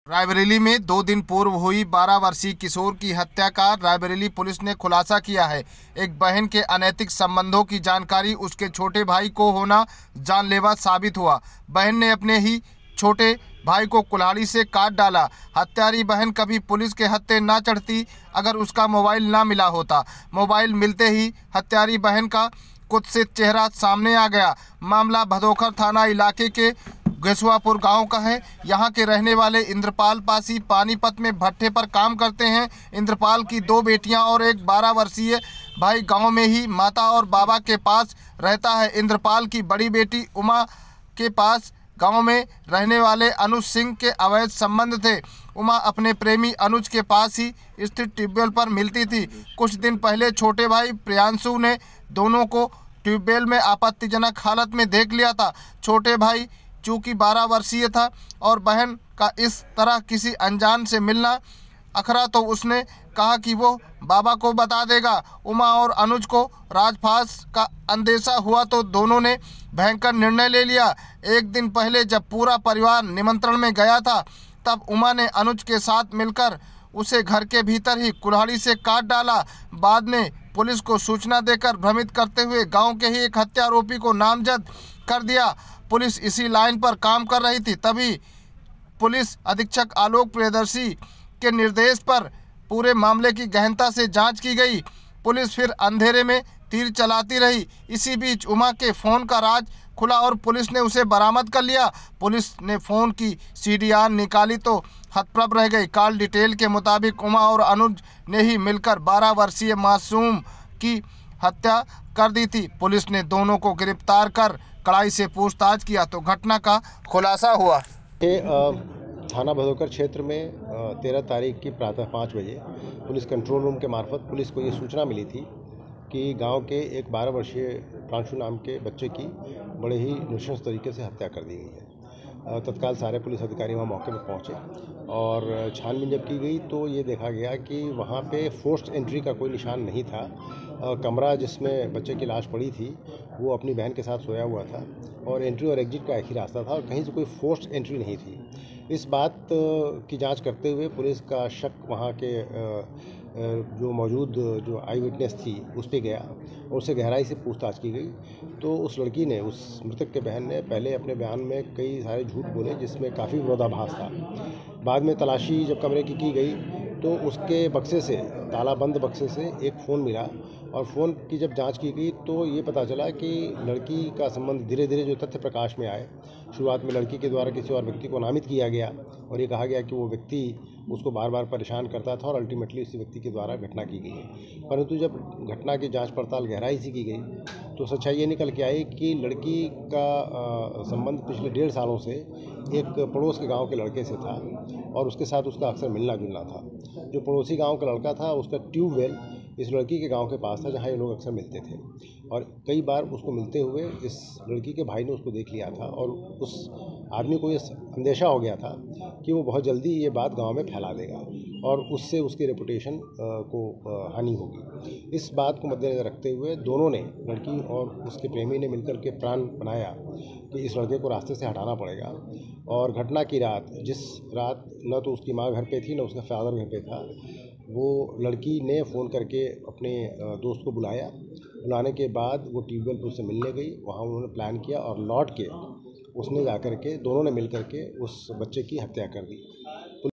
रायबरेली में 2 दिन पूर्व हुई 12 वर्षीय किशोर की हत्या का रायबरेली पुलिस ने खुलासा किया है। एक बहन के अनैतिक संबंधों की जानकारी उसके छोटे भाई को होना जानलेवा साबित हुआ। बहन ने अपने ही छोटे भाई को कुल्हाड़ी से काट डाला। हत्यारी बहन कभी पुलिस के हत्थे ना चढ़ती अगर उसका मोबाइल ना मिला होता। मोबाइल मिलते ही हत्यारी बहन का कुत्सित चेहरा सामने आ गया। मामला भदोखर थाना इलाके के गेसुआपुर गांव का है। यहां के रहने वाले इंद्रपाल पासी पानीपत में भट्ठे पर काम करते हैं। इंद्रपाल की 2 बेटियां और एक 12 वर्षीय भाई गांव में ही माता और बाबा के पास रहता है। इंद्रपाल की बड़ी बेटी उमा के पास गांव में रहने वाले अनुज सिंह के अवैध संबंध थे। उमा अपने प्रेमी अनुज के पास ही स्थित ट्यूबवेल पर मिलती थी। कुछ दिन पहले छोटे भाई प्रियांशु ने दोनों को ट्यूबवेल में आपत्तिजनक हालत में देख लिया था। छोटे भाई चूँकि 12 वर्षीय था और बहन का इस तरह किसी अनजान से मिलना अखरा तो उसने कहा कि वो बाबा को बता देगा। उमा और अनुज को राजफास का अंदेशा हुआ तो दोनों ने भयंकर निर्णय ले लिया। एक दिन पहले जब पूरा परिवार निमंत्रण में गया था तब उमा ने अनुज के साथ मिलकर उसे घर के भीतर ही कुल्हाड़ी से काट डाला। बाद में पुलिस को सूचना देकर भ्रमित करते हुए गांव के ही एक हत्या आरोपी को नामजद कर दिया। पुलिस इसी लाइन पर काम कर रही थी, तभी पुलिस अधीक्षक आलोक प्रियदर्शी के निर्देश पर पूरे मामले की गहनता से जांच की गई। पुलिस फिर अंधेरे में तीर चलाती रही। इसी बीच उमा के फ़ोन का राज खुला और पुलिस ने उसे बरामद कर लिया। पुलिस ने फ़ोन की CDR निकाली तो हतप्रभ रह गई। कॉल डिटेल के मुताबिक उमा और अनुज ने ही मिलकर 12 वर्षीय मासूम की हत्या कर दी थी। पुलिस ने दोनों को गिरफ्तार कर कड़ाई से पूछताछ किया तो घटना का खुलासा हुआ। थाना भदोकर क्षेत्र में 13 तारीख की प्रातः 5 बजे पुलिस कंट्रोल रूम के मार्फत पुलिस को ये सूचना मिली थी कि गांव के एक 12 वर्षीय प्रांशु नाम के बच्चे की बड़े ही नृशंस तरीके से हत्या कर दी गई है। तत्काल सारे पुलिस अधिकारी वहां मौके पर पहुंचे और छानबीन जब की गई तो ये देखा गया कि वहां पे फोर्स्ड एंट्री का कोई निशान नहीं था। कमरा जिसमें बच्चे की लाश पड़ी थी वो अपनी बहन के साथ सोया हुआ था और एंट्री और एग्जिट का एक ही रास्ता था और कहीं से कोई फोर्स्ड एंट्री नहीं थी। इस बात की जांच करते हुए पुलिस का शक वहाँ के जो मौजूद जो आई विटनेस थी उस पर गया और उससे गहराई से पूछताछ की गई तो उस लड़की ने, उस मृतक के बहन ने पहले अपने बयान में कई सारे झूठ बोले जिसमें काफ़ी विरोधाभास था। बाद में तलाशी जब कमरे की गई तो उसके बक्से से, ताला बंद बक्से से एक फ़ोन मिला और फ़ोन की जब जांच की गई तो ये पता चला कि लड़की का संबंध धीरे धीरे जो तथ्य प्रकाश में आए, शुरुआत में लड़की के द्वारा किसी और व्यक्ति को नामित किया गया और ये कहा गया कि वो व्यक्ति उसको बार बार परेशान करता था और अल्टीमेटली उसी व्यक्ति के द्वारा घटना की गई है। परंतु जब घटना की जांच पड़ताल गहराई से की गई तो सच्चाई ये निकल के आई कि लड़की का संबंध पिछले 1.5 सालों से एक पड़ोस के गांव के लड़के से था और उसके साथ उसका अक्सर मिलना जुलना था। जो पड़ोसी गांव का लड़का था उसका ट्यूबवेल इस लड़की के गांव के पास था जहां ये लोग अक्सर मिलते थे और कई बार उसको मिलते हुए इस लड़की के भाई ने उसको देख लिया था और उस आदमी को ये अंदेशा हो गया था कि वो बहुत जल्दी ये बात गांव में फैला देगा और उससे उसकी रेपुटेशन को हानि होगी। इस बात को मद्देनजर रखते हुए दोनों ने, लड़की और उसके प्रेमी ने मिलकर के प्लान बनाया कि इस लड़के को रास्ते से हटाना पड़ेगा। और घटना की रात, जिस रात न तो उसकी माँ घर पे थी न उसका फादर घर पे था, वो लड़की ने फ़ोन करके अपने दोस्त को बुलाया। बुलाने के बाद वो ट्यूबवेल पर उससे मिलने गई। वहाँ उन्होंने प्लान किया और लौट के उसने जाकर के, दोनों ने मिल कर के उस बच्चे की हत्या कर दी।